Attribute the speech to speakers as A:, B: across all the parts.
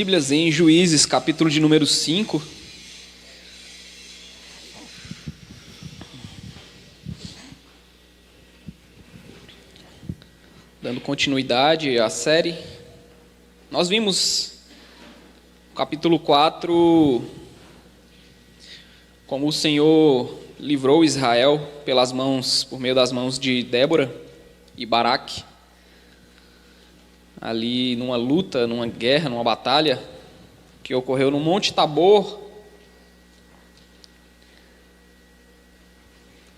A: Bíblias em Juízes, capítulo de número 5. Dando continuidade à série, nós vimos no capítulo 4 como o Senhor livrou Israel por meio das mãos de Débora e Baraque, ali numa luta, numa guerra, numa batalha que ocorreu no Monte Tabor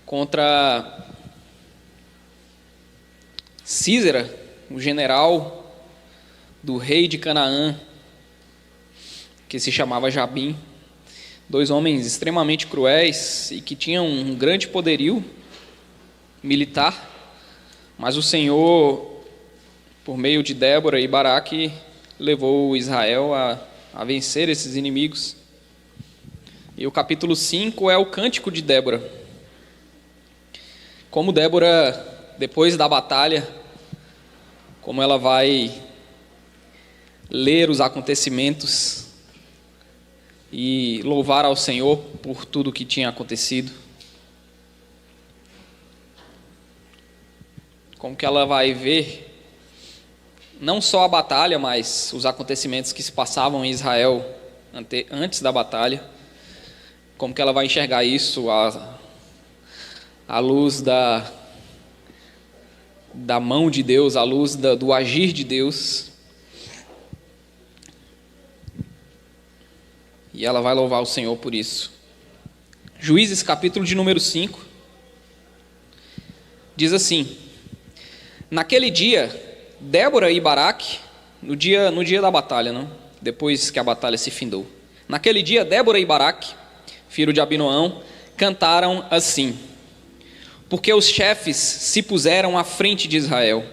A: contra Sísera, o general do rei de Canaã, que se chamava Jabim. Dois homens extremamente cruéis e que tinham um grande poderio militar, mas o Senhor, por meio de Débora e Baraque, levou Israel a vencer esses inimigos. E o capítulo 5 é o cântico de Débora. Como Débora, depois da batalha, como ela vai ler os acontecimentos e louvar ao Senhor por tudo que tinha acontecido. Como que ela vai ver não só a batalha, mas os acontecimentos que se passavam em Israel antes da batalha. Como que ela vai enxergar isso à luz da mão de Deus, à luz do agir de Deus. E ela vai louvar o Senhor por isso. Juízes, capítulo de número 5, diz assim: naquele dia, Débora e Baraque, no dia da batalha, não? Depois que a batalha se findou. Naquele dia, Débora e Baraque, filho de Abinoão, cantaram assim: porque os chefes se puseram à frente de Israel,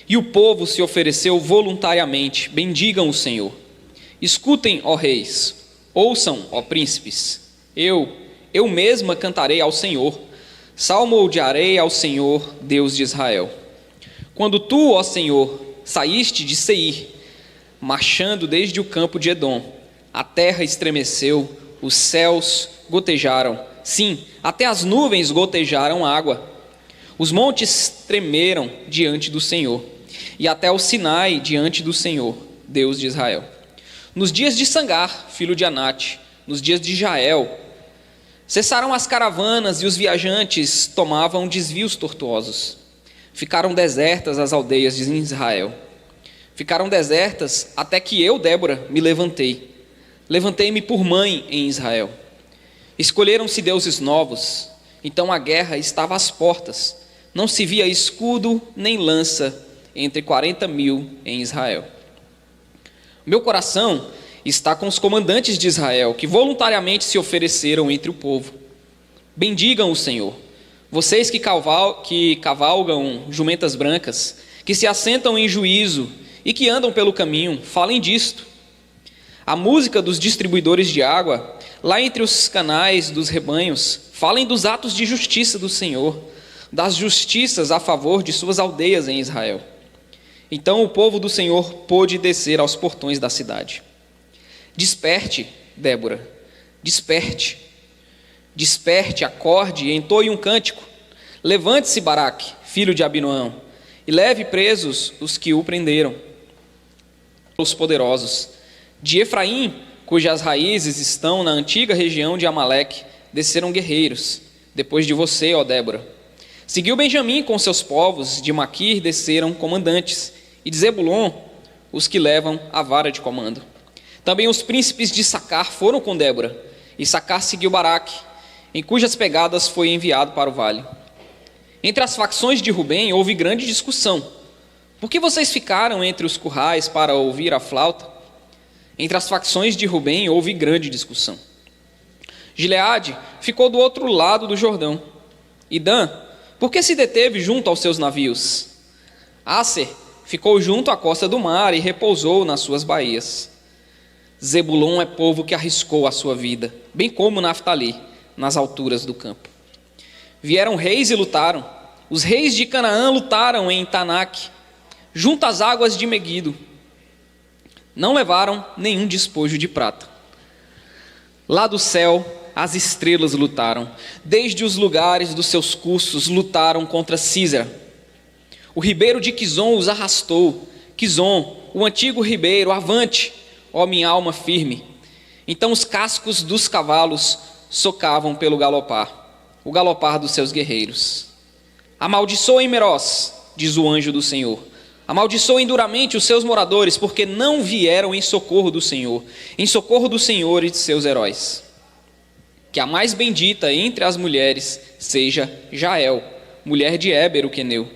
A: e o povo se ofereceu voluntariamente. Bendigam o Senhor. Escutem, ó reis, ouçam, ó príncipes. Eu mesma cantarei ao Senhor, salmodiarei ao Senhor, Deus de Israel. Quando tu, ó Senhor, saíste de Seir, marchando desde o campo de Edom, a terra estremeceu, os céus gotejaram, sim, até as nuvens gotejaram água. Os montes tremeram diante do Senhor, e até o Sinai diante do Senhor, Deus de Israel. Nos dias de Sangar, filho de Anate, nos dias de Jael, cessaram as caravanas e os viajantes tomavam desvios tortuosos. Ficaram desertas as aldeias de Israel. Ficaram desertas até que eu, Débora, me levantei. Levantei-me por mãe em Israel. Escolheram-se deuses novos. Então a guerra estava às portas. Não se via escudo nem lança entre 40.000 em Israel. Meu coração está com os comandantes de Israel, que voluntariamente se ofereceram entre o povo. Bendigam o Senhor. Vocês que cavalgam jumentas brancas, que se assentam em juízo e que andam pelo caminho, falem disto. A música dos distribuidores de água, lá entre os canais dos rebanhos, falem dos atos de justiça do Senhor, das justiças a favor de suas aldeias em Israel. Então o povo do Senhor pôde descer aos portões da cidade. Desperte, Débora, desperte. Desperte, acorde e entoie um cântico. Levante-se, Baraque, filho de Abinoão, e leve presos os que o prenderam. Os poderosos de Efraim, cujas raízes estão na antiga região de Amaleque, desceram guerreiros, depois de você, ó Débora. Seguiu Benjamim com seus povos, de Maquir desceram comandantes, e de Zebulon os que levam a vara de comando. Também os príncipes de Sacar foram com Débora, e Sacar seguiu Baraque, em cujas pegadas foi enviado para o vale. Entre as facções de Rubem houve grande discussão. Por que vocês ficaram entre os currais para ouvir a flauta? Entre as facções de Rubem houve grande discussão. Gileade ficou do outro lado do Jordão. E Dan, por que se deteve junto aos seus navios? Aser ficou junto à costa do mar e repousou nas suas baías. Zebulon é povo que arriscou a sua vida, bem como Naftali, nas alturas do campo. Vieram reis e lutaram. Os reis de Canaã lutaram em Tanak, junto às águas de Meguido. Não levaram nenhum despojo de prata. Lá do céu, as estrelas lutaram. Desde os lugares dos seus cursos, lutaram contra Císera. O ribeiro de Quizon os arrastou. Quizon, o antigo ribeiro, avante, ó minha alma firme. Então os cascos dos cavalos socavam pelo galopar, o galopar dos seus guerreiros. Amaldiçoem Meroz, diz o anjo do Senhor. Amaldiçoem duramente os seus moradores, porque não vieram em socorro do Senhor e de seus heróis. Que a mais bendita entre as mulheres seja Jael, mulher de Éber o queneu.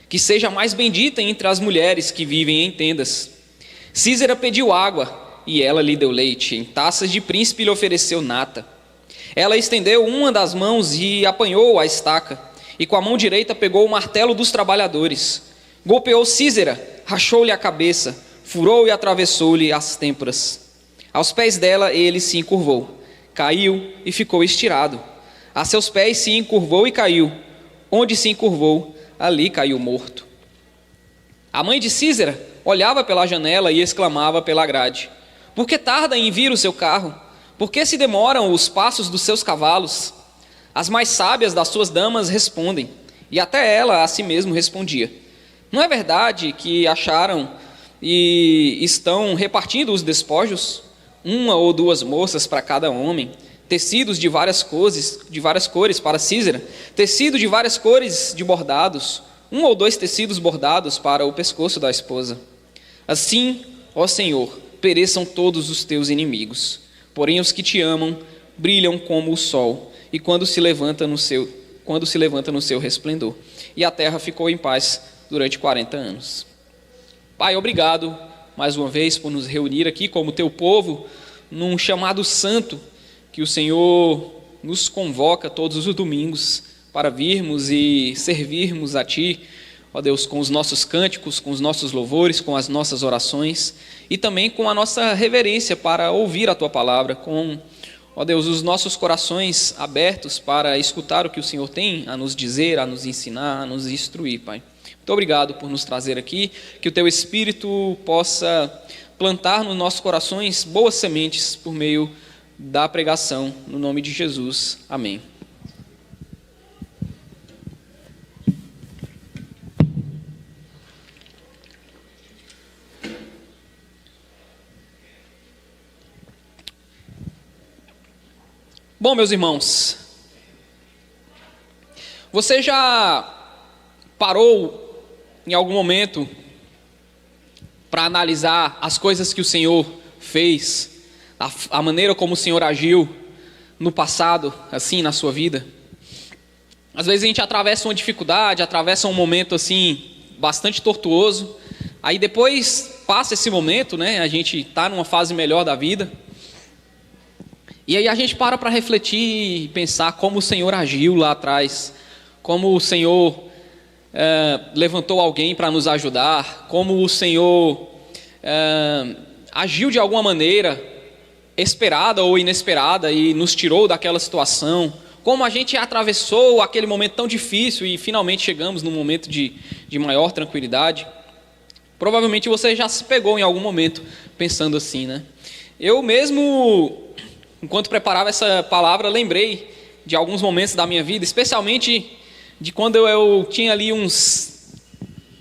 A: Que seja a mais bendita entre as mulheres que vivem em tendas. Císera pediu água, e ela lhe deu leite. Em taças de príncipe lhe ofereceu nata. Ela estendeu uma das mãos e apanhou a estaca, e com a mão direita pegou o martelo dos trabalhadores. Golpeou Císera, rachou-lhe a cabeça, furou e atravessou-lhe as têmporas. Aos pés dela ele se encurvou, caiu e ficou estirado. A seus pés se encurvou e caiu. Onde se encurvou, ali caiu morto. A mãe de Císera olhava pela janela e exclamava pela grade: por que tarda em vir o seu carro? Por que se demoram os passos dos seus cavalos? As mais sábias das suas damas respondem, e até ela a si mesmo respondia: não é verdade que acharam e estão repartindo os despojos? Uma ou duas moças para cada homem, tecidos de várias cores para Císera, tecido de várias cores de bordados, um ou dois tecidos bordados para o pescoço da esposa. Assim, ó Senhor, pereçam todos os teus inimigos. Porém os que te amam brilham como o sol, e quando se levanta no seu resplendor. E a terra ficou em paz durante 40 anos. Pai, obrigado mais uma vez por nos reunir aqui como teu povo, num chamado santo que o Senhor nos convoca todos os domingos para virmos e servirmos a Ti, ó Deus, com os nossos cânticos, com os nossos louvores, com as nossas orações e também com a nossa reverência para ouvir a Tua palavra, com, ó Deus, os nossos corações abertos para escutar o que o Senhor tem a nos dizer, a nos ensinar, a nos instruir, Pai. Muito obrigado por nos trazer aqui, que o Teu Espírito possa plantar nos nossos corações boas sementes por meio da pregação, no nome de Jesus. Amém. Bom, meus irmãos, você já parou em algum momento para analisar as coisas que o Senhor fez, a maneira como o Senhor agiu no passado, assim, na sua vida? Às vezes a gente atravessa uma dificuldade, atravessa um momento assim, bastante tortuoso, aí depois passa esse momento, né? A gente está numa fase melhor da vida, e aí a gente para refletir e pensar como o Senhor agiu lá atrás, como o Senhor levantou alguém para nos ajudar, como o Senhor agiu de alguma maneira, esperada ou inesperada, e nos tirou daquela situação, como a gente atravessou aquele momento tão difícil e finalmente chegamos num momento de maior tranquilidade. Provavelmente você já se pegou em algum momento pensando assim, né? Eu mesmo, enquanto preparava essa palavra, lembrei de alguns momentos da minha vida, especialmente de quando eu tinha ali uns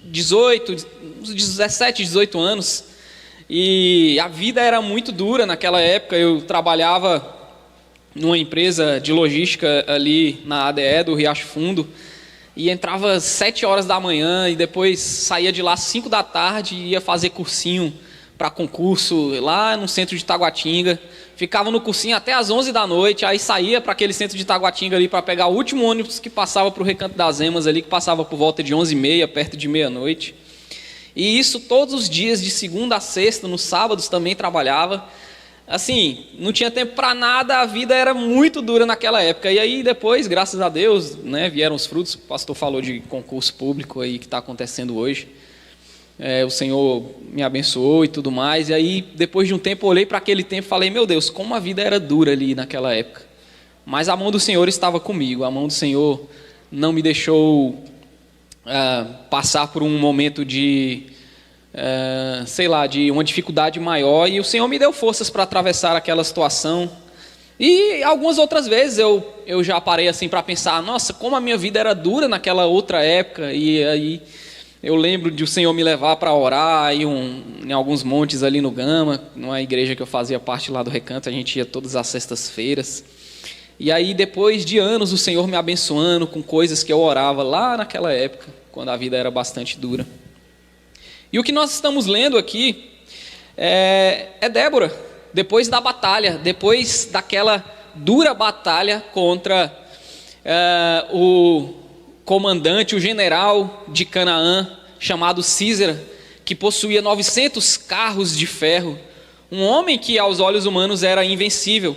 A: 17, 18 anos, e a vida era muito dura naquela época. Eu trabalhava numa empresa de logística ali na ADE do Riacho Fundo, e entrava às 7 horas da manhã e depois saía de lá às 5 da tarde e ia fazer cursinho para concurso lá no centro de Taguatinga. Ficava no cursinho até às 11 da noite, aí saía para aquele centro de Taguatinga ali para pegar o último ônibus que passava para o Recanto das Emas ali, que passava por volta de 11h30, perto de meia-noite. E isso todos os dias, de segunda a sexta, nos sábados também trabalhava. Assim, não tinha tempo para nada, a vida era muito dura naquela época. E aí depois, graças a Deus, né, vieram os frutos. O pastor falou de concurso público aí que está acontecendo hoje. O Senhor me abençoou e tudo mais. E aí, depois de um tempo, eu olhei para aquele tempo e falei: meu Deus, como a vida era dura ali naquela época. Mas a mão do Senhor estava comigo. A mão do Senhor não me deixou passar por um momento de sei lá, de uma dificuldade maior, e o Senhor me deu forças para atravessar aquela situação. E algumas outras vezes eu já parei assim para pensar, nossa, como a minha vida era dura naquela outra época, e aí eu lembro de o Senhor me levar para orar em alguns montes ali no Gama, numa igreja que eu fazia parte lá do Recanto, a gente ia todas as sextas-feiras. E aí depois de anos o Senhor me abençoando com coisas que eu orava lá naquela época, quando a vida era bastante dura. E o que nós estamos lendo aqui é Débora, depois da batalha, depois daquela dura batalha contra o comandante, o general de Canaã, chamado Sísera, que possuía 900 carros de ferro, um homem que aos olhos humanos era invencível.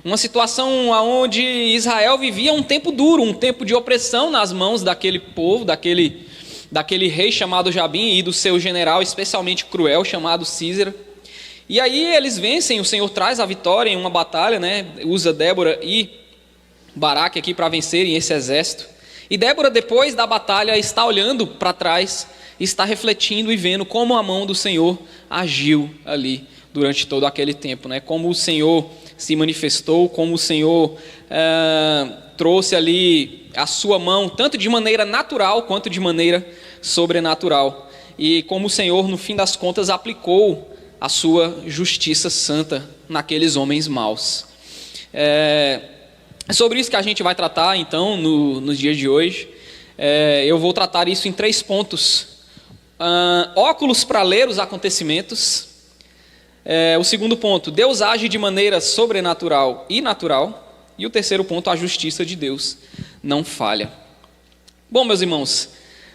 A: Uma situação onde Israel vivia um tempo duro, um tempo de opressão nas mãos daquele povo, daquele rei chamado Jabim e do seu general especialmente cruel chamado Sísera. E aí eles vencem, o Senhor traz a vitória em uma batalha, né? Usa Débora e Baraque aqui para vencerem esse exército. E Débora, depois da batalha, está olhando para trás, está refletindo e vendo como a mão do Senhor agiu ali durante todo aquele tempo, né? Como o Senhor se manifestou, como o Senhor trouxe ali a sua mão, tanto de maneira natural quanto de maneira sobrenatural. E como o Senhor, no fim das contas, aplicou a sua justiça santa naqueles homens maus. É sobre isso que a gente vai tratar, então, nos dias de hoje. Eu vou tratar isso em 3 pontos. Óculos para ler os acontecimentos. O segundo ponto, Deus age de maneira sobrenatural e natural. E o terceiro ponto, a justiça de Deus não falha. Bom, meus irmãos,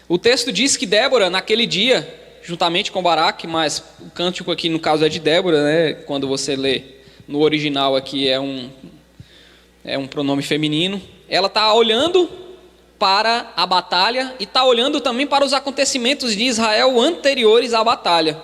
A: o texto diz que Débora, naquele dia, juntamente com Baraque, mas o cântico aqui no caso é de Débora, né? Quando você lê no original aqui é um pronome feminino. Ela está olhando para a batalha e está olhando também para os acontecimentos de Israel anteriores à batalha.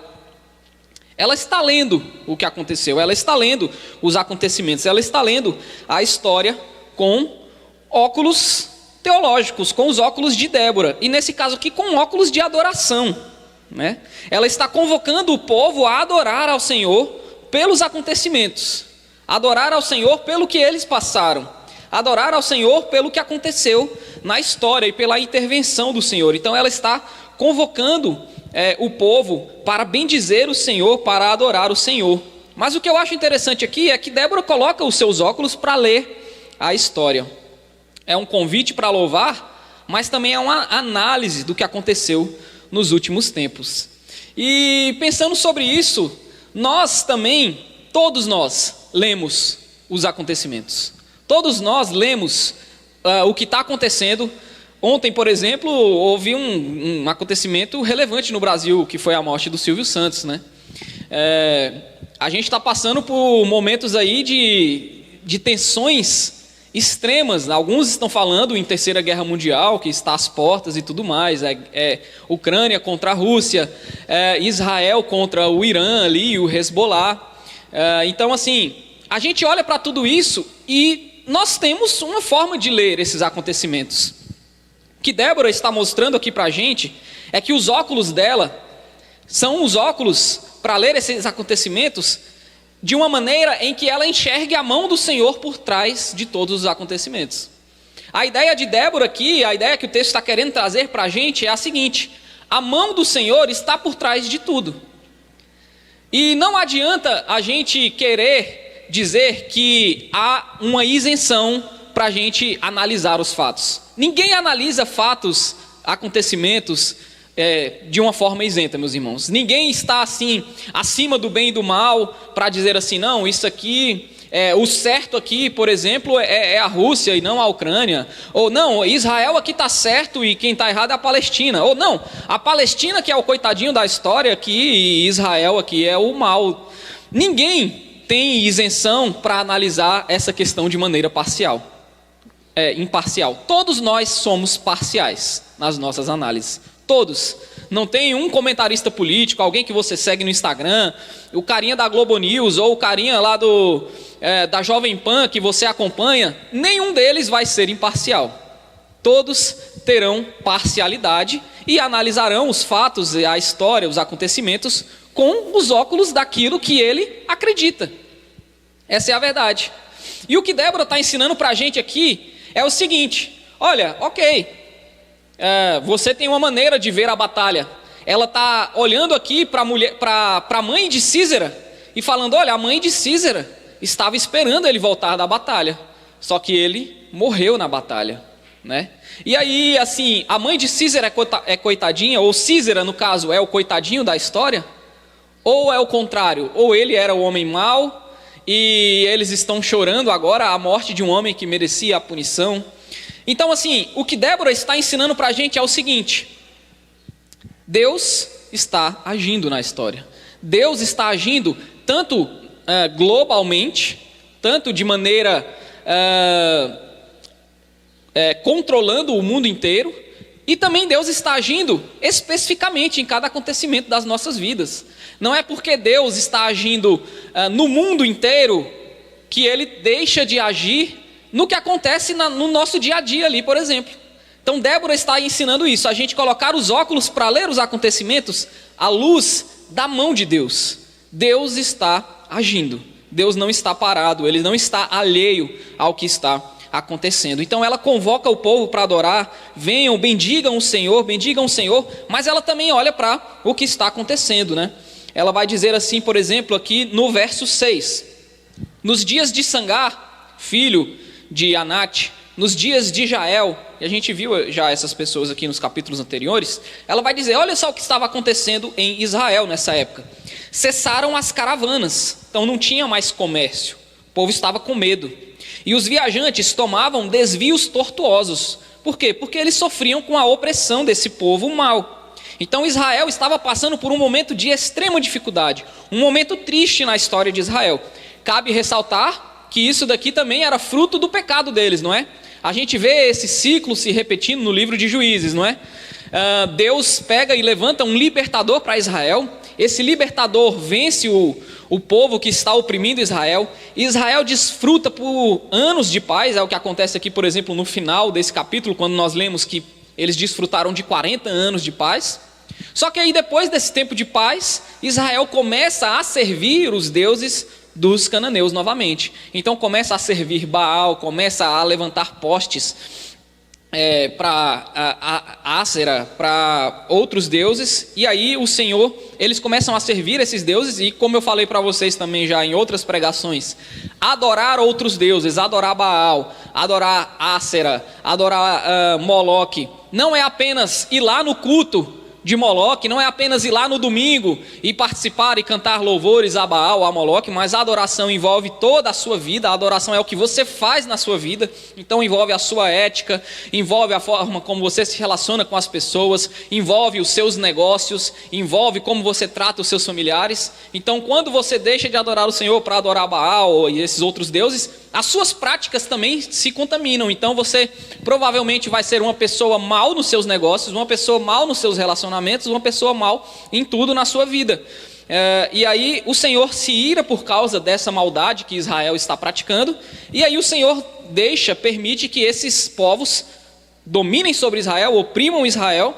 A: Ela está lendo o que aconteceu, ela está lendo os acontecimentos, ela está lendo a história com óculos teológicos, com os óculos de Débora, e nesse caso aqui com óculos de adoração, né? Ela está convocando o povo a adorar ao Senhor pelos acontecimentos, adorar ao Senhor pelo que eles passaram, adorar ao Senhor pelo que aconteceu na história e pela intervenção do Senhor. Então ela está convocando o povo para bendizer o Senhor, para adorar o Senhor. Mas o que eu acho interessante aqui é que Débora coloca os seus óculos para ler a história. É um convite para louvar, mas também é uma análise do que aconteceu nos últimos tempos. E pensando sobre isso, nós também, todos nós, lemos os acontecimentos. Todos nós lemos o que está acontecendo. Ontem, por exemplo, houve um acontecimento relevante no Brasil, que foi a morte do Silvio Santos, né? A gente está passando por momentos aí de tensões extremas. Alguns estão falando em Terceira Guerra Mundial, que está às portas e tudo mais. Ucrânia contra a Rússia, Israel contra o Irã ali, o Hezbollah. Então, assim, a gente olha para tudo isso e nós temos uma forma de ler esses acontecimentos. O que Débora está mostrando aqui para a gente é que os óculos dela são os óculos para ler esses acontecimentos de uma maneira em que ela enxergue a mão do Senhor por trás de todos os acontecimentos. A ideia de Débora aqui, a ideia que o texto está querendo trazer para a gente é a seguinte: a mão do Senhor está por trás de tudo. E não adianta a gente querer dizer que há uma isenção para a gente analisar os fatos. Ninguém analisa fatos, acontecimentos de uma forma isenta, meus irmãos. Ninguém está assim acima do bem e do mal para dizer assim, não, isso aqui, o certo aqui, por exemplo, é a Rússia e não a Ucrânia. Ou não, Israel aqui está certo e quem está errado é a Palestina. Ou não, a Palestina que é o coitadinho da história aqui e Israel aqui é o mal. Ninguém tem isenção para analisar essa questão de maneira imparcial. Todos nós somos parciais nas nossas análises. Todos. Não tem um comentarista político, alguém que você segue no Instagram, o carinha da Globo News ou o carinha lá da Jovem Pan que você acompanha, nenhum deles vai ser imparcial. Todos terão parcialidade e analisarão os fatos, a história, os acontecimentos com os óculos daquilo que ele acredita. Essa é a verdade. E o que Débora está ensinando para a gente aqui é o seguinte: olha, ok, você tem uma maneira de ver a batalha. Ela está olhando aqui para a mãe de Sísera e falando: olha, a mãe de Sísera estava esperando ele voltar da batalha, só que ele morreu na batalha, né? E aí, assim, a mãe de Sísera é coitadinha, ou Sísera, no caso, é o coitadinho da história? Ou é o contrário? Ou ele era o homem mau e eles estão chorando agora a morte de um homem que merecia a punição? Então, assim, o que Débora está ensinando para a gente é o seguinte: Deus está agindo na história. Deus está agindo tanto globalmente, tanto de maneira controlando o mundo inteiro, e também Deus está agindo especificamente em cada acontecimento das nossas vidas. Não é porque Deus está agindo no mundo inteiro que Ele deixa de agir no que acontece no nosso dia a dia ali, por exemplo. Então Débora está ensinando isso, a gente colocar os óculos para ler os acontecimentos à luz da mão de Deus. Deus está agindo, Deus não está parado, Ele não está alheio ao que está acontecendo. Então ela convoca o povo para adorar: venham, bendigam o Senhor, mas ela também olha para o que está acontecendo, né? Ela vai dizer assim, por exemplo, aqui no verso 6: nos dias de Sangar, filho de Anate, nos dias de Jael, e a gente viu já essas pessoas aqui nos capítulos anteriores, ela vai dizer: olha só o que estava acontecendo em Israel nessa época. Cessaram as caravanas, então não tinha mais comércio, o povo estava com medo. E os viajantes tomavam desvios tortuosos. Por quê? Porque eles sofriam com a opressão desse povo mau. Então Israel estava passando por um momento de extrema dificuldade, um momento triste na história de Israel. Cabe ressaltar que isso daqui também era fruto do pecado deles, não é? A gente vê esse ciclo se repetindo no livro de Juízes, não é? Deus pega e levanta um libertador para Israel. Esse libertador vence o povo que está oprimindo Israel. Israel desfruta por anos de paz. É o que acontece aqui, por exemplo, no final desse capítulo, quando nós lemos que eles desfrutaram de 40 anos de paz. Só que aí, depois desse tempo de paz, Israel começa a servir os deuses dos cananeus novamente. Então começa a servir Baal, começa a levantar postes para Ácera, para outros deuses. E aí o Senhor, eles começam a servir esses deuses, e como eu falei para vocês também já em outras pregações, adorar outros deuses, adorar Baal, adorar Ácera, adorar Moloque, não é apenas ir lá no culto de Moloque, não é apenas ir lá no domingo e participar e cantar louvores a Baal, a Moloque, mas a adoração envolve toda a sua vida. A adoração é o que você faz na sua vida, então envolve a sua ética, envolve a forma como você se relaciona com as pessoas, envolve os seus negócios, envolve como você trata os seus familiares. Então quando você deixa de adorar o Senhor para adorar Baal e esses outros deuses, as suas práticas também se contaminam. Então você provavelmente vai ser uma pessoa mal nos seus negócios, uma pessoa mal nos seus relacionamentos, uma pessoa mal em tudo na sua vida. E aí o Senhor se ira por causa dessa maldade que Israel está praticando, e aí o Senhor permite que esses povos dominem sobre Israel, oprimam Israel,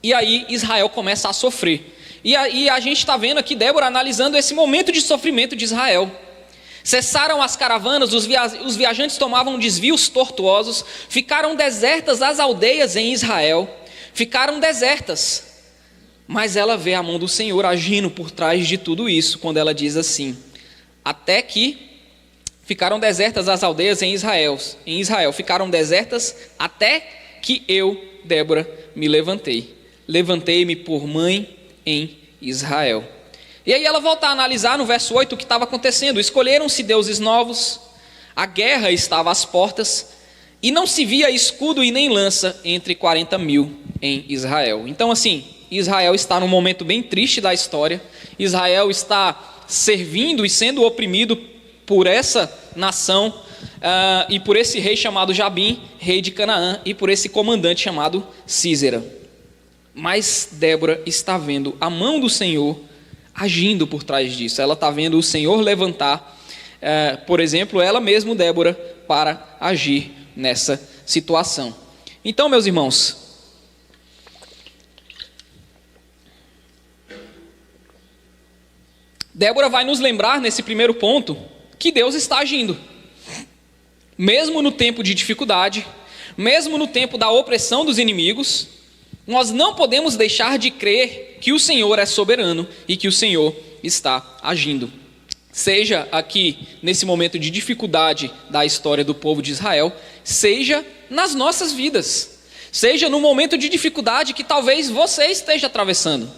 A: e aí Israel começa a sofrer. E aí a gente está vendo aqui Débora analisando esse momento de sofrimento de Israel. Cessaram as caravanas, os viajantes tomavam desvios tortuosos, ficaram desertas as aldeias em Israel, ficaram desertas. Mas ela vê a mão do Senhor agindo por trás de tudo isso, quando ela diz assim: até que ficaram desertas as aldeias em Israel, ficaram desertas até que eu, Débora, me levantei-me por mãe em Israel. E aí ela volta a analisar no verso 8 o que estava acontecendo. Escolheram-se deuses novos, a guerra estava às portas, e não se via escudo e nem lança entre 40 mil em Israel. Então assim, Israel está num momento bem triste da história. Israel está servindo e sendo oprimido por essa nação, e por esse rei chamado Jabim, rei de Canaã, e por esse comandante chamado Sísera. Mas Débora está vendo a mão do Senhor agindo por trás disso. Ela está vendo o Senhor levantar, por exemplo, ela mesma, Débora, para agir nessa situação. Então, meus irmãos, Débora vai nos lembrar nesse primeiro ponto que Deus está agindo. Mesmo no tempo de dificuldade, mesmo no tempo da opressão dos inimigos, nós não podemos deixar de crer que o Senhor é soberano e que o Senhor está agindo. Seja aqui nesse momento de dificuldade da história do povo de Israel, seja nas nossas vidas, seja no momento de dificuldade que talvez você esteja atravessando,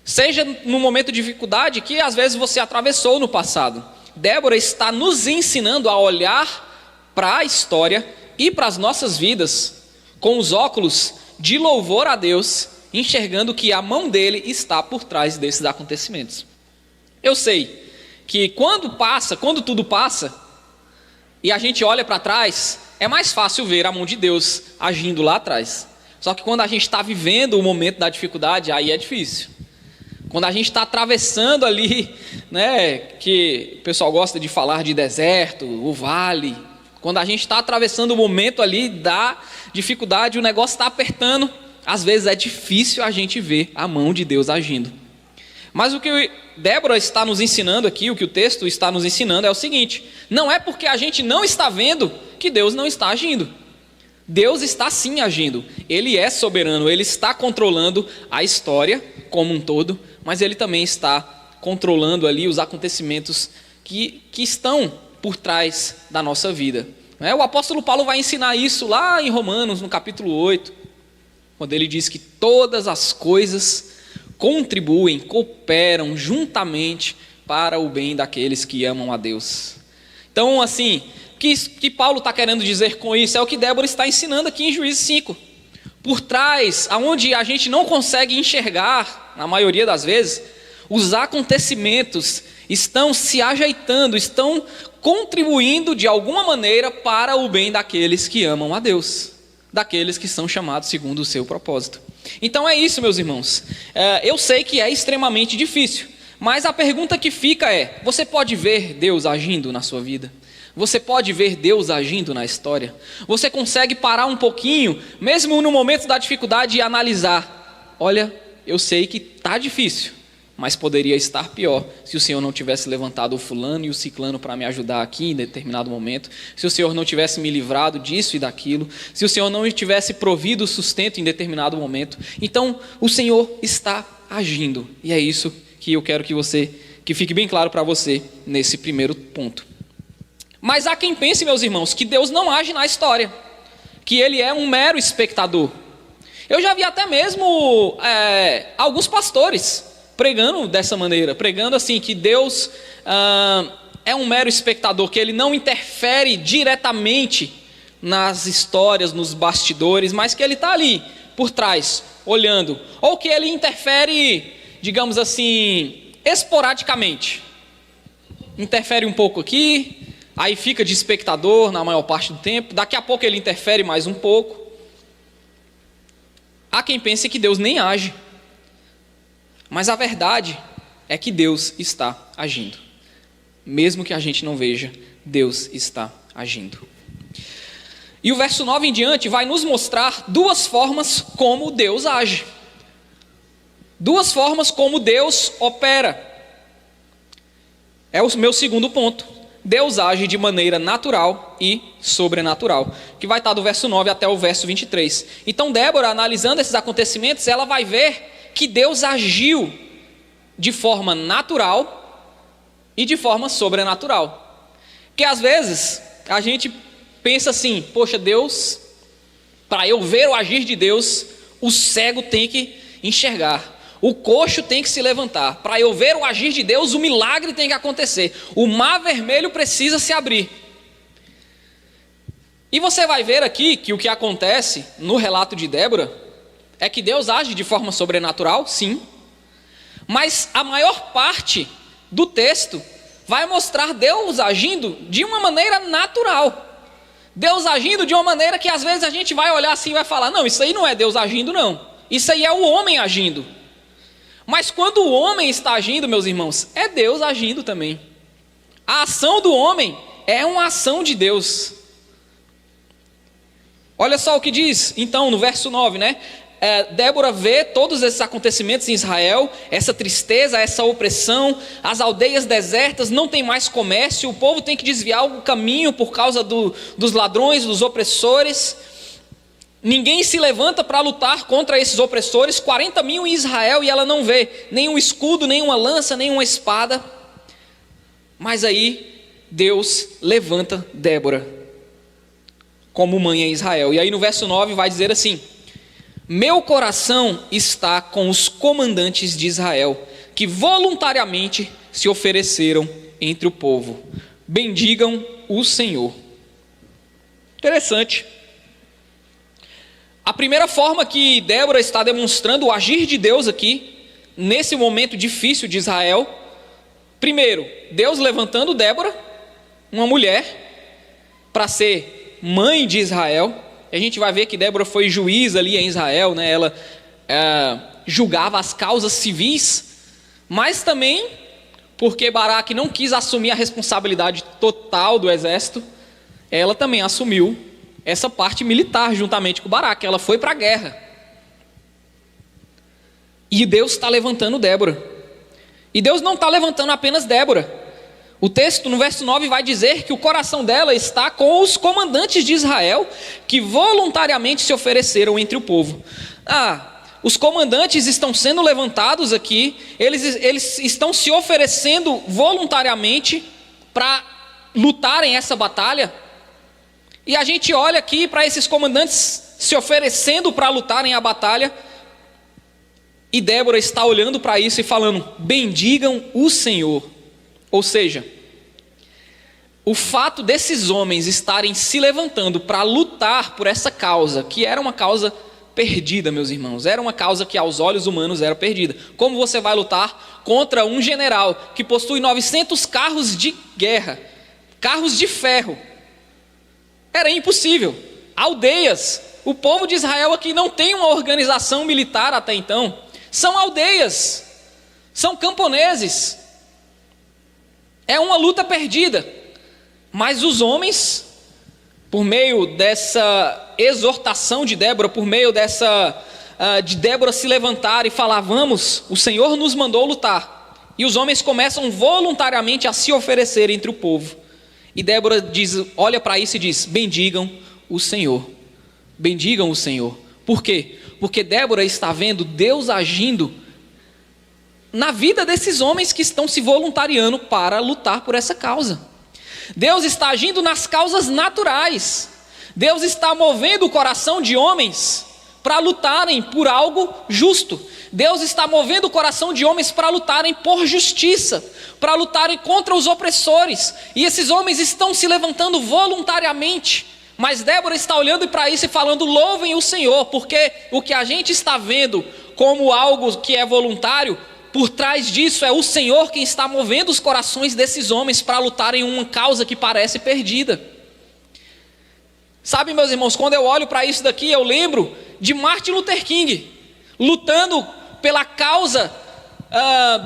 A: seja no momento de dificuldade que às vezes você atravessou no passado. Débora está nos ensinando a olhar para a história e para as nossas vidas com os óculos de louvor a Deus, enxergando que a mão dele está por trás desses acontecimentos. Eu sei que quando tudo passa e a gente olha para trás, é mais fácil ver a mão de Deus agindo lá atrás. Só que quando a gente está vivendo o momento da dificuldade, aí é difícil. Quando a gente está atravessando ali, né, que o pessoal gosta de falar de deserto, o vale. Quando a gente está atravessando o momento ali da dificuldade, o negócio está apertando, às vezes é difícil a gente ver a mão de Deus agindo. Mas o que Débora está nos ensinando aqui, o que o texto está nos ensinando é o seguinte: não é porque a gente não está vendo que Deus não está agindo. Deus está sim agindo, Ele é soberano, Ele está controlando a história como um todo, mas Ele também está controlando ali os acontecimentos que estão por trás da nossa vida. O apóstolo Paulo vai ensinar isso lá em Romanos, no capítulo 8, quando ele diz que todas as coisas contribuem, cooperam juntamente para o bem daqueles que amam a Deus. Então, assim, o que Paulo está querendo dizer com isso é o que Débora está ensinando aqui em Juízes 5. Por trás, aonde a gente não consegue enxergar, na maioria das vezes, os acontecimentos estão se ajeitando, estão contribuindo de alguma maneira para o bem daqueles que amam a Deus, daqueles que são chamados segundo o seu propósito. Então é isso, meus irmãos. Eu sei que é extremamente difícil, mas a pergunta que fica é: você pode ver Deus agindo na sua vida? Você pode ver Deus agindo na história? Você consegue parar um pouquinho, mesmo no momento da dificuldade, e analisar: olha, eu sei que está difícil, mas poderia estar pior se o Senhor não tivesse levantado o fulano e o ciclano para me ajudar aqui em determinado momento, se o Senhor não tivesse me livrado disso e daquilo, se o Senhor não tivesse provido o sustento em determinado momento. Então o Senhor está agindo, e é isso que eu quero que fique bem claro para você nesse primeiro ponto. Mas há quem pense, meus irmãos, que Deus não age na história, que Ele é um mero espectador. Eu já vi até mesmo alguns pastores pregando dessa maneira, pregando assim, que Deus é um mero espectador, que Ele não interfere diretamente nas histórias, nos bastidores, mas que Ele está ali, por trás, olhando, ou que Ele interfere, digamos assim, esporadicamente, interfere um pouco aqui, aí fica de espectador na maior parte do tempo, daqui a pouco Ele interfere mais um pouco. Há quem pense que Deus nem age, mas a verdade é que Deus está agindo. Mesmo que a gente não veja, Deus está agindo. E o verso 9 em diante vai nos mostrar duas formas como Deus age. Duas formas como Deus opera. É o meu segundo ponto. Deus age de maneira natural e sobrenatural, que vai estar do verso 9 até o verso 23. Então Débora, analisando esses acontecimentos, ela vai ver que Deus agiu de forma natural e de forma sobrenatural. Porque às vezes a gente pensa assim: poxa, Deus, para eu ver o agir de Deus, o cego tem que enxergar, o coxo tem que se levantar. Para eu ver o agir de Deus, o milagre tem que acontecer, o mar vermelho precisa se abrir. E você vai ver aqui que o que acontece no relato de Débora é que Deus age de forma sobrenatural, sim, mas a maior parte do texto vai mostrar Deus agindo de uma maneira natural. Deus agindo de uma maneira que às vezes a gente vai olhar assim e vai falar: não, isso aí não é Deus agindo não, isso aí é o homem agindo. Mas quando o homem está agindo, meus irmãos, é Deus agindo também. A ação do homem é uma ação de Deus. Olha só o que diz, então, no verso 9, né? Débora vê todos esses acontecimentos em Israel, essa tristeza, essa opressão, as aldeias desertas, não tem mais comércio, o povo tem que desviar o caminho por causa dos ladrões, dos opressores. Ninguém se levanta para lutar contra esses opressores, 40 mil em Israel, e ela não vê nenhum escudo, nenhuma lança, nenhuma espada. Mas aí Deus levanta Débora como mãe em Israel. E aí no verso 9 vai dizer assim: meu coração está com os comandantes de Israel, que voluntariamente se ofereceram entre o povo. Bendigam o Senhor. Interessante. A primeira forma que Débora está demonstrando o agir de Deus aqui, nesse momento difícil de Israel, primeiro, Deus levantando Débora, uma mulher, para ser mãe de Israel. A gente vai ver que Débora foi juiz ali em Israel, né? Ela julgava as causas civis, mas também porque Baraque não quis assumir a responsabilidade total do exército, ela também assumiu essa parte militar juntamente com Baraque. Ela foi para a guerra. E Deus está levantando Débora. E Deus não está levantando apenas Débora. O texto no verso 9 vai dizer que o coração dela está com os comandantes de Israel, que voluntariamente se ofereceram entre o povo. Os comandantes estão sendo levantados aqui, eles estão se oferecendo voluntariamente para lutarem essa batalha. E a gente olha aqui para esses comandantes se oferecendo para lutarem a batalha, e Débora está olhando para isso e falando: bendigam o Senhor. Ou seja, o fato desses homens estarem se levantando para lutar por essa causa, que era uma causa perdida, meus irmãos, era uma causa que aos olhos humanos era perdida. Como você vai lutar contra um general que possui 900 carros de guerra, carros de ferro? Era impossível. Aldeias, o povo de Israel aqui não tem uma organização militar até então, são aldeias, são camponeses. É uma luta perdida. Mas os homens, por meio dessa exortação de Débora, por meio de Débora se levantar e falar: vamos, o Senhor nos mandou lutar. E os homens começam voluntariamente a se oferecer entre o povo. E Débora olha para isso e diz: bendigam o Senhor. Bendigam o Senhor. Por quê? Porque Débora está vendo Deus agindo na vida desses homens que estão se voluntariando para lutar por essa causa. Deus está agindo nas causas naturais. Deus está movendo o coração de homens para lutarem por algo justo. Deus está movendo o coração de homens para lutarem por justiça, para lutarem contra os opressores. E esses homens estão se levantando voluntariamente. Mas Débora está olhando para isso e falando: louvem o Senhor, porque o que a gente está vendo como algo que é voluntário, por trás disso é o Senhor quem está movendo os corações desses homens para lutarem uma causa que parece perdida. Sabe, meus irmãos, quando eu olho para isso daqui, eu lembro de Martin Luther King, lutando pela causa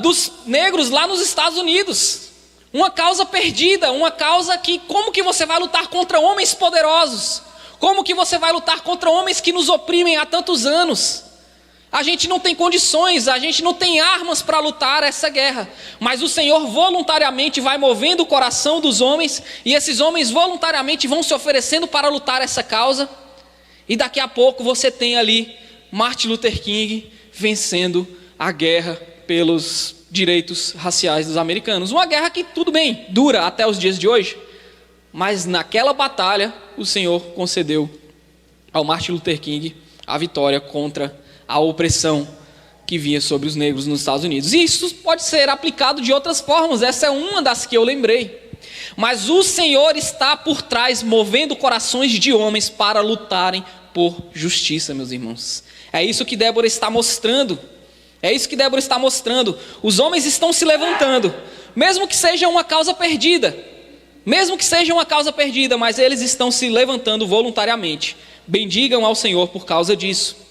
A: dos negros lá nos Estados Unidos. Uma causa perdida, uma causa que, como que você vai lutar contra homens poderosos? Como que você vai lutar contra homens que nos oprimem há tantos anos? A gente não tem condições, a gente não tem armas para lutar essa guerra, mas o Senhor voluntariamente vai movendo o coração dos homens, e esses homens voluntariamente vão se oferecendo para lutar essa causa, e daqui a pouco você tem ali Martin Luther King vencendo a guerra pelos direitos raciais dos americanos. Uma guerra que, tudo bem, dura até os dias de hoje, mas naquela batalha o Senhor concedeu ao Martin Luther King a vitória contra a opressão que vinha sobre os negros nos Estados Unidos. E isso pode ser aplicado de outras formas, essa é uma das que eu lembrei. Mas o Senhor está por trás, movendo corações de homens para lutarem por justiça, meus irmãos. É isso que Débora está mostrando. É isso que Débora está mostrando. Os homens estão se levantando, mesmo que seja uma causa perdida. Mesmo que seja uma causa perdida, mas eles estão se levantando voluntariamente. Bendigam ao Senhor por causa disso.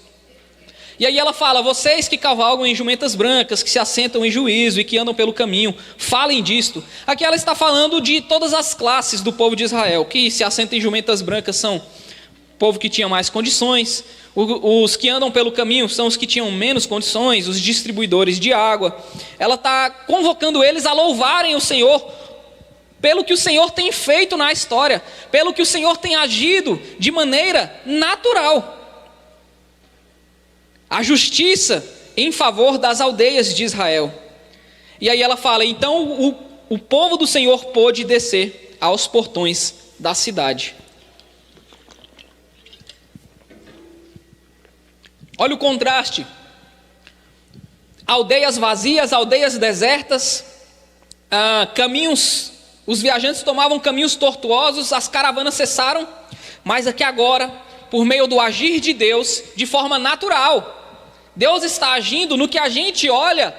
A: E aí ela fala: vocês que cavalgam em jumentas brancas, que se assentam em juízo e que andam pelo caminho, falem disto. Aqui ela está falando de todas as classes do povo de Israel, que se assentam em jumentas brancas são povo que tinha mais condições. Os que andam pelo caminho são os que tinham menos condições, os distribuidores de água. Ela está convocando eles a louvarem o Senhor pelo que o Senhor tem feito na história, pelo que o Senhor tem agido de maneira natural. A justiça em favor das aldeias de Israel. E aí ela fala, então o povo do Senhor pôde descer aos portões da cidade. Olha o contraste. Aldeias vazias, aldeias desertas, caminhos, os viajantes tomavam caminhos tortuosos, as caravanas cessaram, mas aqui agora, por meio do agir de Deus, de forma natural, Deus está agindo no que a gente olha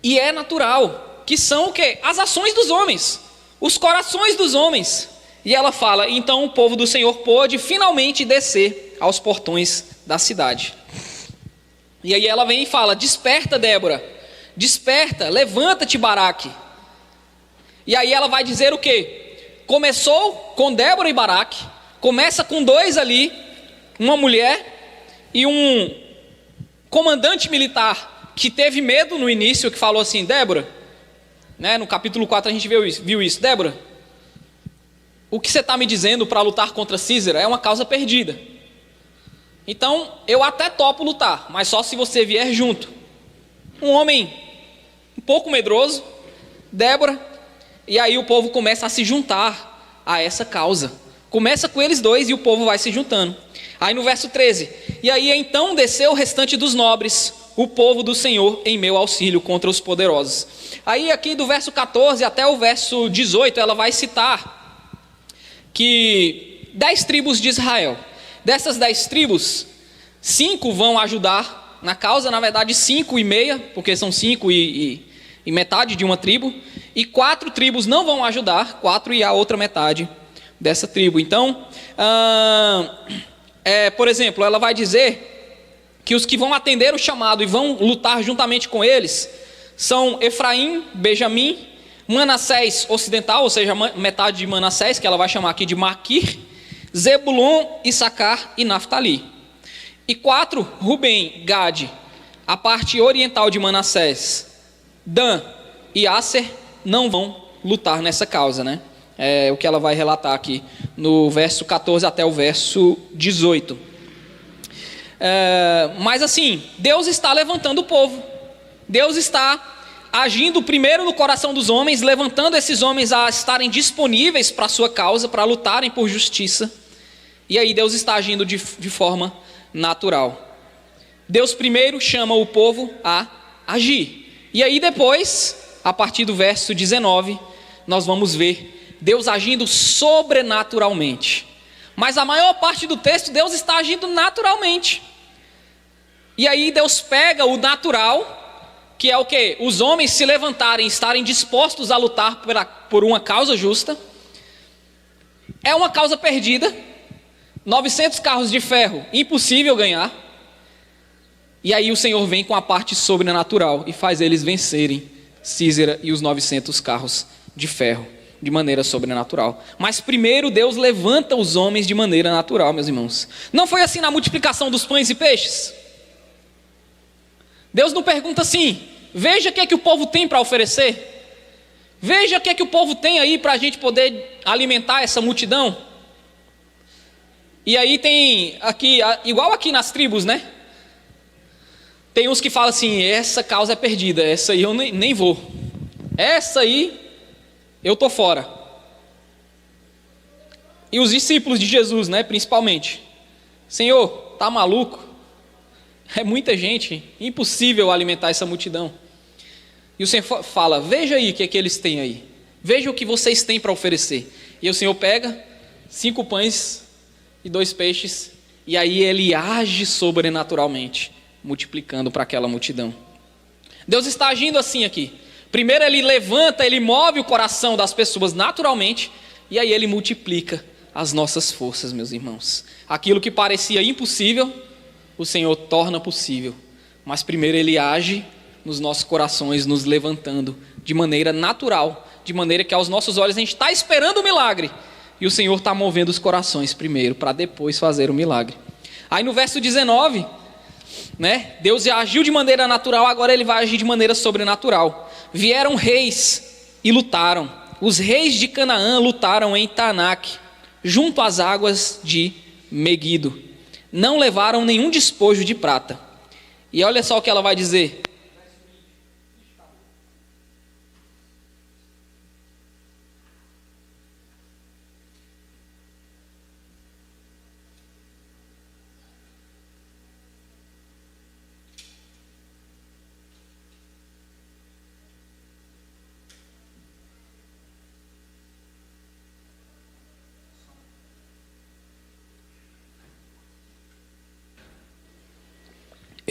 A: e é natural, que são o quê? As ações dos homens, os corações dos homens. E ela fala, então o povo do Senhor pôde finalmente descer aos portões da cidade. E aí ela vem e fala, desperta Débora, desperta, levanta-te Baraque. E aí ela vai dizer o quê? Começou com Débora e Baraque, começa com dois ali, uma mulher e um comandante militar que teve medo no início, que falou assim, Débora, né, no capítulo 4 a gente viu isso, Débora, o que você está me dizendo para lutar contra Císera é uma causa perdida. Então, eu até topo lutar, mas só se você vier junto. Um homem um pouco medroso, Débora, e aí o povo começa a se juntar a essa causa. Começa com eles dois e o povo vai se juntando. Aí no verso 13, e aí então desceu o restante dos nobres, o povo do Senhor em meu auxílio contra os poderosos. Aí aqui do verso 14 até o verso 18, ela vai citar que 10 tribos de Israel, dessas 10 tribos, 5 vão ajudar na causa, na verdade 5,5, porque são 5 e metade de uma tribo, e 4 tribos não vão ajudar, 4 e a outra metade dessa tribo. Então, por exemplo, ela vai dizer que os que vão atender o chamado e vão lutar juntamente com eles são Efraim, Benjamim, Manassés ocidental, ou seja, metade de Manassés, que ela vai chamar aqui de Maquir, Zebulon, Issacar e Naftali. E 4, Rubem, Gade, a parte oriental de Manassés, Dan e Asser não vão lutar nessa causa, né? É o que ela vai relatar aqui no verso 14 até o verso 18. Mas assim, Deus está levantando o povo. Deus está agindo primeiro no coração dos homens, levantando esses homens a estarem disponíveis para a sua causa, para lutarem por justiça. E aí Deus está agindo de forma natural. Deus primeiro chama o povo a agir. E aí depois, a partir do verso 19, nós vamos ver Deus agindo sobrenaturalmente. Mas a maior parte do texto, Deus está agindo naturalmente. E aí Deus pega o natural, que é o quê? Os homens se levantarem, estarem dispostos a lutar por uma causa justa. É uma causa perdida. 900 carros de ferro, impossível ganhar. E aí o Senhor vem com a parte sobrenatural e faz eles vencerem Císera e os 900 carros de ferro de maneira sobrenatural. Mas primeiro Deus levanta os homens de maneira natural, meus irmãos. Não foi assim na multiplicação dos pães e peixes? Deus não pergunta assim, veja o que é que o povo tem para oferecer. Veja o que é que o povo tem aí para a gente poder alimentar essa multidão. E aí tem aqui, igual aqui nas tribos, né? Tem uns que falam assim, essa causa é perdida, essa aí eu nem vou. Essa aí eu tô fora. E os discípulos de Jesus, né, principalmente. Senhor, tá maluco? É muita gente, impossível alimentar essa multidão. E o Senhor fala, veja aí o que é que eles têm aí. Veja o que vocês têm para oferecer. E o Senhor pega 5 pães e 2 peixes, e aí ele age sobrenaturalmente, multiplicando para aquela multidão. Deus está agindo assim aqui. Primeiro ele levanta, ele move o coração das pessoas naturalmente, e aí ele multiplica as nossas forças, meus irmãos. Aquilo que parecia impossível, o Senhor torna possível. Mas primeiro ele age nos nossos corações, nos levantando de maneira natural, de maneira que aos nossos olhos a gente está esperando o milagre, e o Senhor está movendo os corações primeiro, para depois fazer o milagre. Aí no verso 19, né, Deus já agiu de maneira natural, agora ele vai agir de maneira sobrenatural. Vieram reis e lutaram. Os reis de Canaã lutaram em Taanaque, junto às águas de Meguido. Não levaram nenhum despojo de prata. E olha só o que ela vai dizer.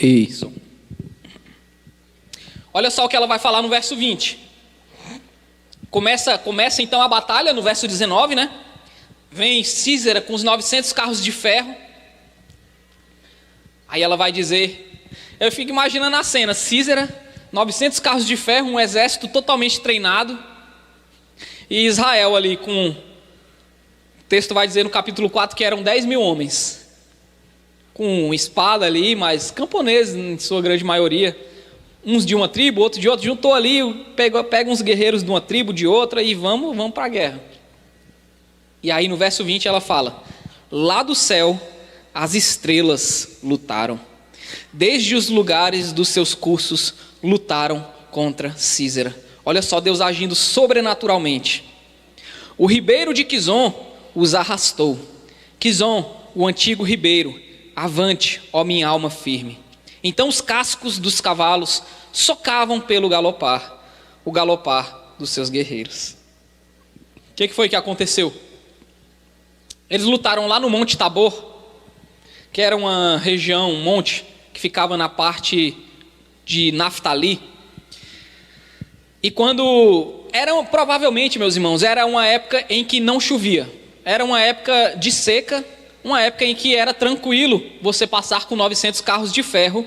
A: Isso. Olha só o que ela vai falar no verso 20. Começa então a batalha no verso 19, né? Vem Sísera com os 900 carros de ferro. Aí ela vai dizer, eu fico imaginando a cena, Sísera, 900 carros de ferro, um exército totalmente treinado. E Israel ali com, o texto vai dizer no capítulo 4 que eram 10 mil homens. Com espada ali, mas camponeses em sua grande maioria, uns de uma tribo, outros de outra, juntou ali, pega uns guerreiros de uma tribo, de outra, e vamos para a guerra. E aí no verso 20 ela fala, lá do céu as estrelas lutaram, desde os lugares dos seus cursos lutaram contra Sísera. Olha só Deus agindo sobrenaturalmente. O ribeiro de Quizon os arrastou. Quizon, o antigo ribeiro, avante, ó minha alma firme. Então os cascos dos cavalos socavam pelo galopar, o galopar dos seus guerreiros. O que foi que aconteceu? Eles lutaram lá no Monte Tabor, que era uma região, um monte, que ficava na parte de Naftali. E provavelmente, meus irmãos, era uma época em que não chovia. Era uma época de seca, uma época em que era tranquilo você passar com 900 carros de ferro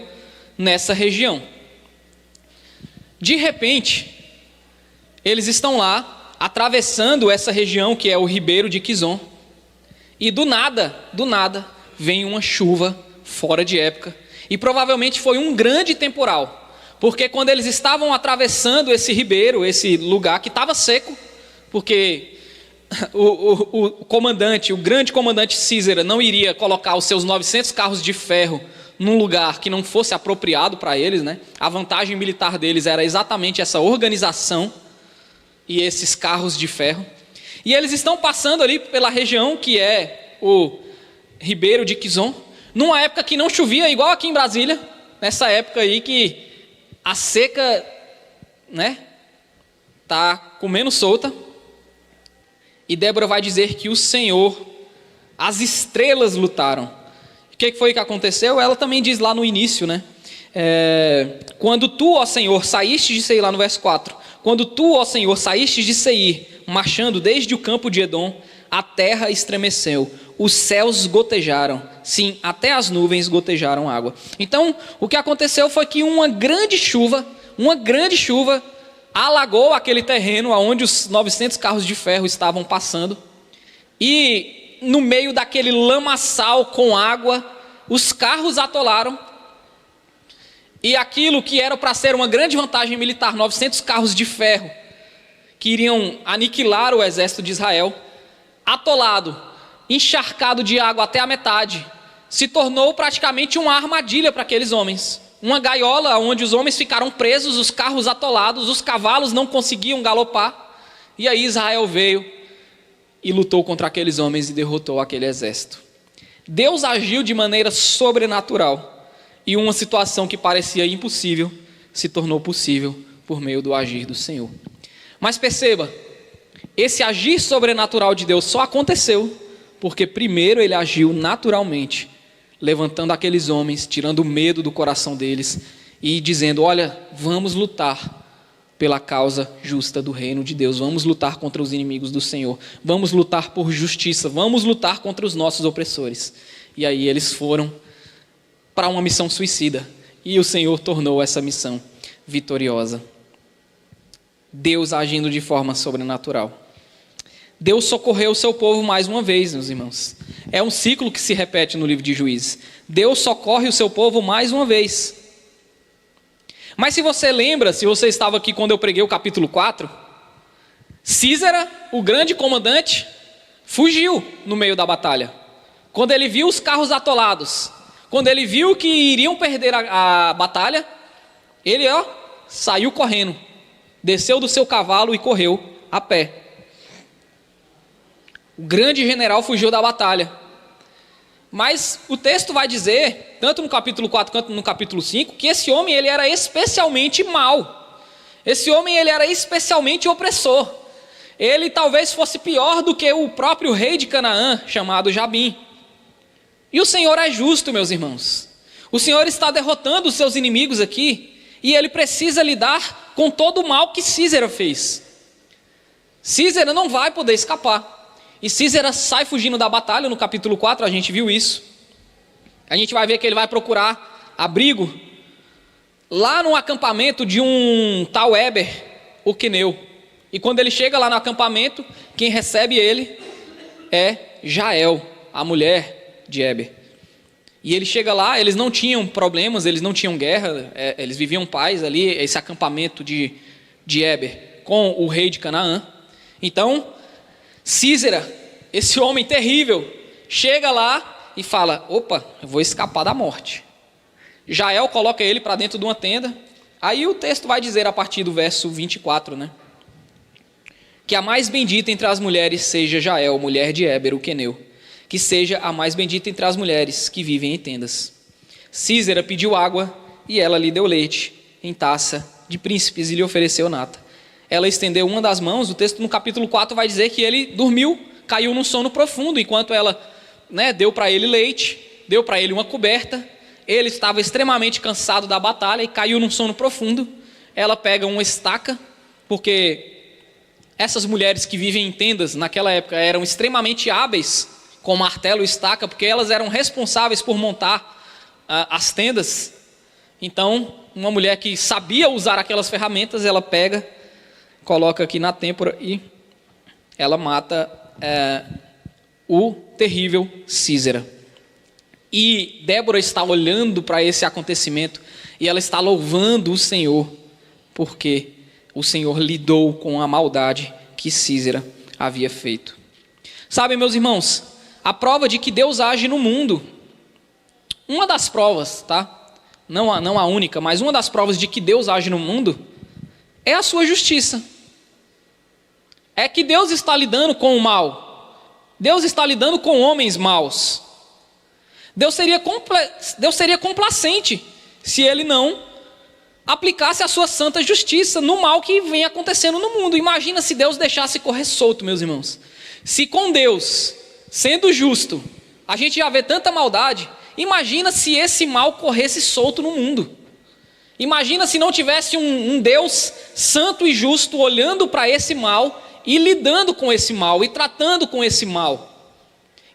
A: nessa região. De repente, eles estão lá, atravessando essa região que é o ribeiro de Quizon, e do nada, vem uma chuva fora de época, e provavelmente foi um grande temporal, porque quando eles estavam atravessando esse ribeiro, esse lugar que estava seco, porque o grande comandante Sísera não iria colocar os seus 900 carros de ferro num lugar que não fosse apropriado para eles, né? A vantagem militar deles era exatamente essa organização e esses carros de ferro. E eles estão passando ali pela região que é o ribeiro de Quizon, numa época que não chovia, igual aqui em Brasília, nessa época aí que a seca, né, tá comendo solta. E Débora vai dizer que o Senhor, as estrelas lutaram. O que foi que aconteceu? Ela também diz lá no início, né? Quando tu, ó Senhor, saíste de Seir, lá no verso 4. Quando tu, ó Senhor, saíste de Seir, marchando desde o campo de Edom, a terra estremeceu, os céus gotejaram, sim, até as nuvens gotejaram água. Então, o que aconteceu foi que uma grande chuva, alagou aquele terreno onde os 900 carros de ferro estavam passando, e no meio daquele lamaçal com água, os carros atolaram, e aquilo que era para ser uma grande vantagem militar, 900 carros de ferro, que iriam aniquilar o exército de Israel, atolado, encharcado de água até a metade, se tornou praticamente uma armadilha para aqueles homens. Uma gaiola onde os homens ficaram presos, os carros atolados, os cavalos não conseguiam galopar. E aí Israel veio e lutou contra aqueles homens e derrotou aquele exército. Deus agiu de maneira sobrenatural. E uma situação que parecia impossível se tornou possível por meio do agir do Senhor. Mas perceba, esse agir sobrenatural de Deus só aconteceu porque primeiro ele agiu naturalmente, levantando aqueles homens, tirando o medo do coração deles e dizendo, olha, vamos lutar pela causa justa do reino de Deus, vamos lutar contra os inimigos do Senhor, vamos lutar por justiça, vamos lutar contra os nossos opressores. E aí eles foram para uma missão suicida e o Senhor tornou essa missão vitoriosa. Deus agindo de forma sobrenatural. Deus socorreu o seu povo mais uma vez, meus irmãos. É um ciclo que se repete no livro de Juízes. Deus socorre o seu povo mais uma vez. Mas se você lembra, se você estava aqui quando eu preguei o capítulo 4, Sísera, o grande comandante, fugiu no meio da batalha. Quando ele viu os carros atolados, quando ele viu que iriam perder a batalha, ele saiu correndo, desceu do seu cavalo e correu a pé. O grande general fugiu da batalha. Mas o texto vai dizer, tanto no capítulo 4 quanto no capítulo 5, que esse homem ele era especialmente mau. Esse homem ele era especialmente opressor. Ele talvez fosse pior do que o próprio rei de Canaã, chamado Jabim. E o Senhor é justo, meus irmãos. O Senhor está derrotando os seus inimigos aqui, e ele precisa lidar com todo o mal que Sísera fez. Sísera não vai poder escapar. E Sísera sai fugindo da batalha. No capítulo 4 a gente viu isso. A gente vai ver que ele vai procurar abrigo lá no acampamento de um tal Éber, o queneu. E quando ele chega lá no acampamento, quem recebe ele é Jael, a mulher de Éber. E ele chega lá, eles não tinham problemas, eles não tinham guerra, eles viviam paz ali, esse acampamento de Éber com o rei de Canaã. Então Sísera, esse homem terrível, chega lá e fala: opa, eu vou escapar da morte. Jael coloca ele para dentro de uma tenda. Aí o texto vai dizer a partir do verso 24, né? Que a mais bendita entre as mulheres seja Jael, mulher de Éber, o queneu. Que seja a mais bendita entre as mulheres que vivem em tendas. Sísera pediu água e ela lhe deu leite em taça de príncipes e lhe ofereceu nata. Ela estendeu uma das mãos. O texto no capítulo 4 vai dizer que ele dormiu, caiu num sono profundo, enquanto ela deu para ele leite, deu para ele uma coberta. Ele estava extremamente cansado da batalha e caiu num sono profundo. Ela pega uma estaca, porque essas mulheres que vivem em tendas naquela época eram extremamente hábeis com martelo e estaca, porque elas eram responsáveis por montar as tendas. Então, uma mulher que sabia usar aquelas ferramentas, ela pega, coloca aqui na têmpora e ela mata o terrível Sísera. E Débora está olhando para esse acontecimento e ela está louvando o Senhor, porque o Senhor lidou com a maldade que Sísera havia feito. Sabe, meus irmãos, a prova de que Deus age no mundo, uma das provas, tá? Não a única, mas uma das provas de que Deus age no mundo é a sua justiça. É que Deus está lidando com o mal. Deus está lidando com homens maus. Deus seria complacente se Ele não aplicasse a sua santa justiça no mal que vem acontecendo no mundo. Imagina se Deus deixasse correr solto, meus irmãos. Se com Deus, sendo justo, a gente já vê tanta maldade, imagina se esse mal corresse solto no mundo. Imagina se não tivesse um Deus santo e justo olhando para esse mal e lidando com esse mal e tratando com esse mal.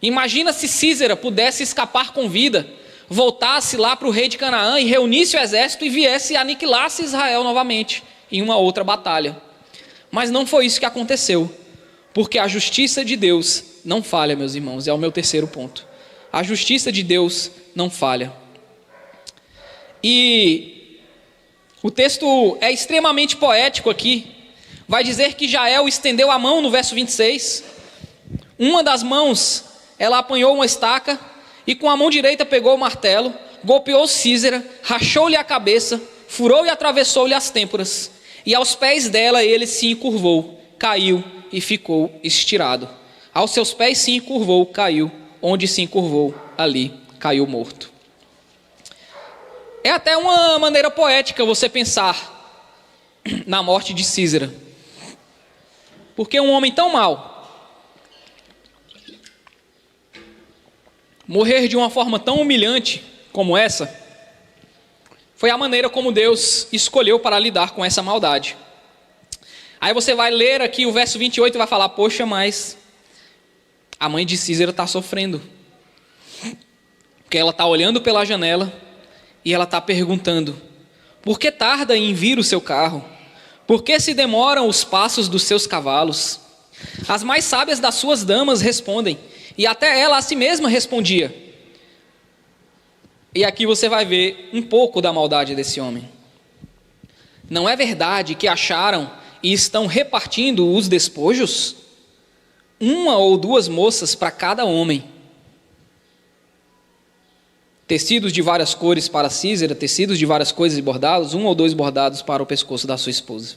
A: Imagina se Sísera pudesse escapar com vida, voltasse lá para o rei de Canaã e reunisse o exército e viesse e aniquilasse Israel novamente em uma outra batalha. Mas não foi isso que aconteceu, porque a justiça de Deus não falha, meus irmãos. É o meu terceiro ponto. A justiça de Deus não falha. E o texto é extremamente poético aqui. Vai dizer que Jael estendeu a mão no verso 26. Uma das mãos, ela apanhou uma estaca e com a mão direita pegou o martelo, golpeou Sísera, rachou-lhe a cabeça, furou e atravessou-lhe as têmporas. E aos pés dela ele se encurvou, caiu e ficou estirado. Aos seus pés se encurvou, caiu. Onde se encurvou, ali caiu morto. É até uma maneira poética você pensar na morte de Sísera. Porque um homem tão mau morrer de uma forma tão humilhante como essa, foi a maneira como Deus escolheu para lidar com essa maldade. Aí você vai ler aqui o verso 28 e vai falar: poxa, mas a mãe de Sísera está sofrendo. Porque ela está olhando pela janela e ela está perguntando: por que tarda em vir o seu carro? Por que se demoram os passos dos seus cavalos? As mais sábias das suas damas respondem, e até ela a si mesma respondia. E aqui você vai ver um pouco da maldade desse homem. Não é verdade que acharam e estão repartindo os despojos? 1 ou 2 moças para cada homem. Tecidos de várias cores para Císera, tecidos de várias coisas e bordados, 1 ou 2 bordados para o pescoço da sua esposa.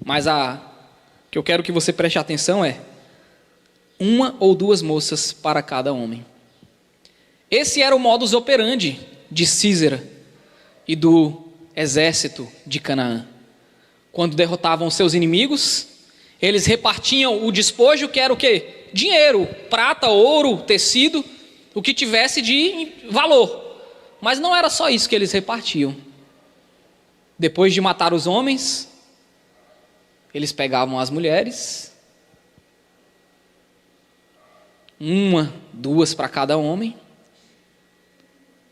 A: Mas que eu quero que você preste atenção é 1 ou 2 moças para cada homem. Esse era o modus operandi de Císera e do exército de Canaã. Quando derrotavam seus inimigos, eles repartiam o despojo, que era o quê? Dinheiro, prata, ouro, tecido, o que tivesse de valor. Mas não era só isso que eles repartiam. Depois de matar os homens, eles pegavam as mulheres, 1, 2 para cada homem,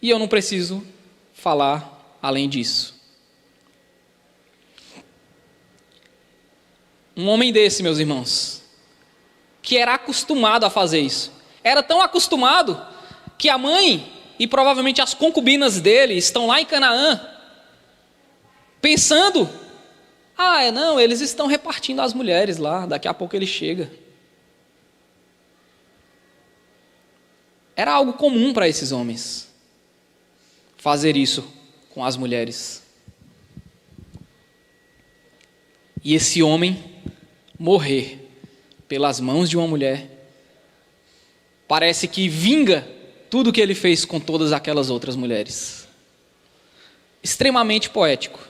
A: e eu não preciso falar além disso. Um homem desse, meus irmãos, que era acostumado a fazer isso, era tão acostumado que a mãe e provavelmente as concubinas dele estão lá em Canaã, pensando, não, eles estão repartindo as mulheres lá, daqui a pouco ele chega. Era algo comum para esses homens, fazer isso com as mulheres. E esse homem morrer pelas mãos de uma mulher, parece que vinga tudo o que ele fez com todas aquelas outras mulheres. Extremamente poético.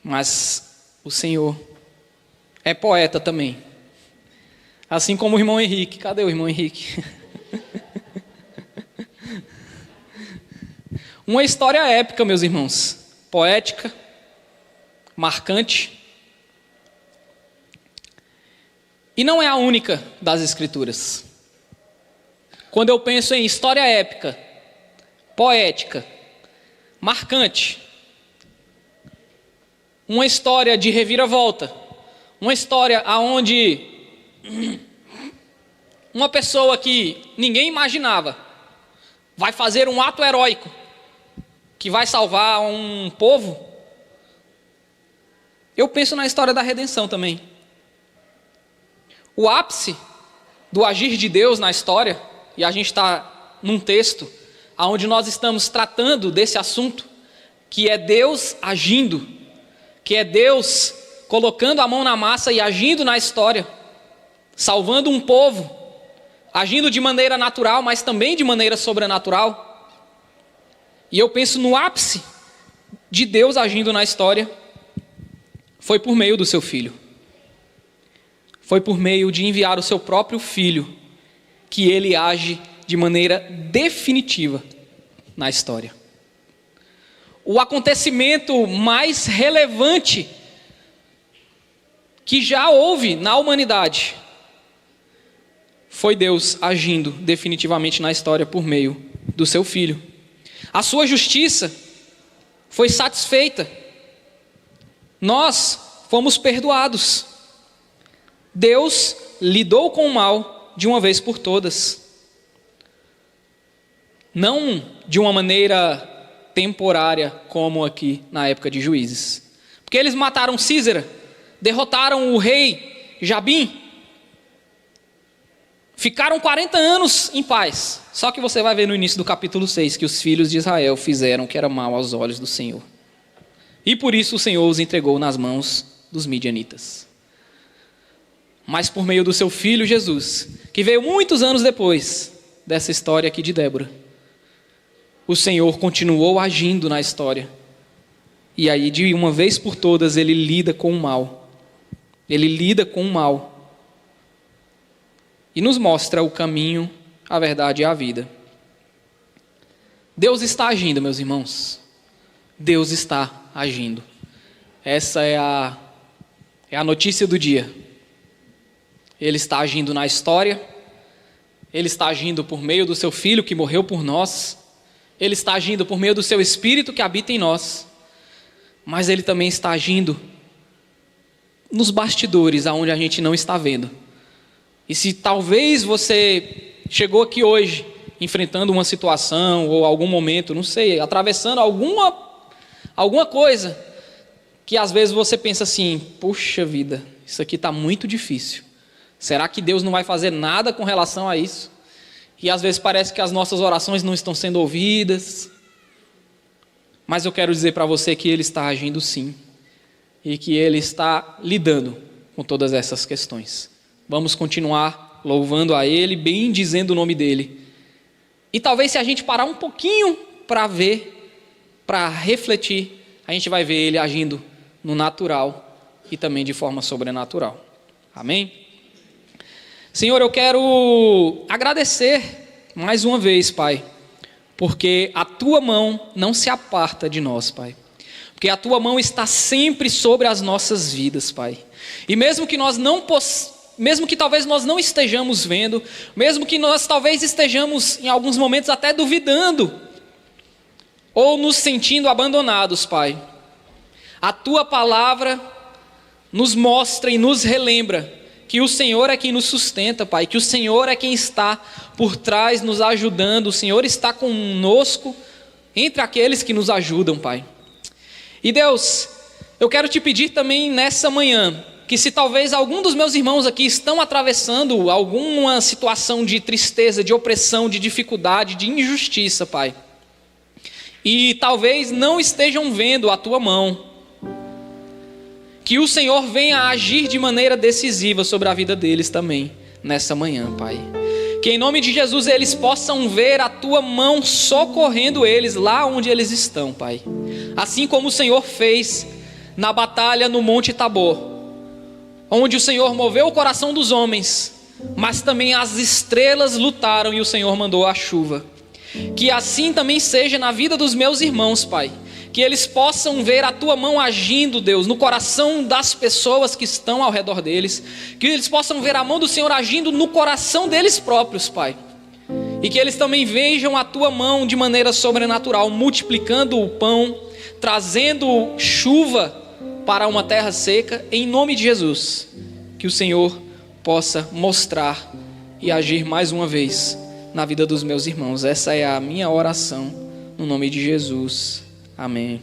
A: Mas o Senhor é poeta também. Assim como o irmão Henrique. Cadê o irmão Henrique? Uma história épica, meus irmãos. Poética, marcante. E não é a única das Escrituras. Quando eu penso em história épica, poética, marcante, uma história de reviravolta, uma história onde uma pessoa que ninguém imaginava vai fazer um ato heróico que vai salvar um povo. Eu penso na história da redenção também. O ápice do agir de Deus na história, e a gente está num texto onde nós estamos tratando desse assunto, que é Deus agindo, que é Deus colocando a mão na massa e agindo na história, salvando um povo, agindo de maneira natural, mas também de maneira sobrenatural. E eu penso no ápice de Deus agindo na história, foi por meio do seu Filho. Foi por meio de enviar o seu próprio Filho, que ele age de maneira definitiva na história. O acontecimento mais relevante que já houve na humanidade foi Deus agindo definitivamente na história por meio do seu Filho. A sua justiça foi satisfeita. Nós fomos perdoados. Deus lidou com o mal de uma vez por todas. Não de uma maneira temporária, como aqui na época de Juízes. Porque eles mataram Císera, derrotaram o rei Jabim, ficaram 40 anos em paz. Só que você vai ver no início do capítulo 6 que os filhos de Israel fizeram o que era mal aos olhos do Senhor. E por isso o Senhor os entregou nas mãos dos midianitas. Mas por meio do seu filho Jesus, que veio muitos anos depois dessa história aqui de Débora, o Senhor continuou agindo na história. E aí, de uma vez por todas, ele lida com o mal. Ele lida com o mal. E nos mostra o caminho, a verdade e a vida. Deus está agindo, meus irmãos. Deus está agindo. Essa é a notícia do dia. Ele está agindo na história. Ele está agindo por meio do seu Filho que morreu por nós. Ele está agindo por meio do seu Espírito que habita em nós, mas Ele também está agindo nos bastidores, aonde a gente não está vendo. E se talvez você chegou aqui hoje, enfrentando uma situação, ou algum momento, não sei, atravessando alguma coisa, que às vezes você pensa assim, puxa vida, isso aqui está muito difícil. Será que Deus não vai fazer nada com relação a isso? E às vezes parece que as nossas orações não estão sendo ouvidas. Mas eu quero dizer para você que Ele está agindo sim. E que Ele está lidando com todas essas questões. Vamos continuar louvando a Ele, bem dizendo o nome dEle. E talvez se a gente parar um pouquinho para ver, para refletir, a gente vai ver Ele agindo no natural e também de forma sobrenatural. Amém? Senhor, eu quero agradecer mais uma vez, Pai, porque a Tua mão não se aparta de nós, Pai. Porque a Tua mão está sempre sobre as nossas vidas, Pai. E mesmo que talvez nós não estejamos vendo, mesmo que nós talvez estejamos em alguns momentos até duvidando, ou nos sentindo abandonados, Pai, a Tua palavra nos mostra e nos relembra que o Senhor é quem nos sustenta, Pai, que o Senhor é quem está por trás nos ajudando, o Senhor está conosco entre aqueles que nos ajudam, Pai. E Deus, eu quero te pedir também nessa manhã, que se talvez algum dos meus irmãos aqui estão atravessando alguma situação de tristeza, de opressão, de dificuldade, de injustiça, Pai, e talvez não estejam vendo a Tua mão, que o Senhor venha agir de maneira decisiva sobre a vida deles também, nessa manhã, Pai. Que em nome de Jesus eles possam ver a Tua mão socorrendo eles lá onde eles estão, Pai. Assim como o Senhor fez na batalha no Monte Tabor, onde o Senhor moveu o coração dos homens, mas também as estrelas lutaram e o Senhor mandou a chuva. Que assim também seja na vida dos meus irmãos, Pai. Que eles possam ver a Tua mão agindo, Deus, no coração das pessoas que estão ao redor deles. Que eles possam ver a mão do Senhor agindo no coração deles próprios, Pai. E que eles também vejam a Tua mão de maneira sobrenatural, multiplicando o pão, trazendo chuva para uma terra seca, em nome de Jesus. Que o Senhor possa mostrar e agir mais uma vez na vida dos meus irmãos. Essa é a minha oração, no nome de Jesus. Amém.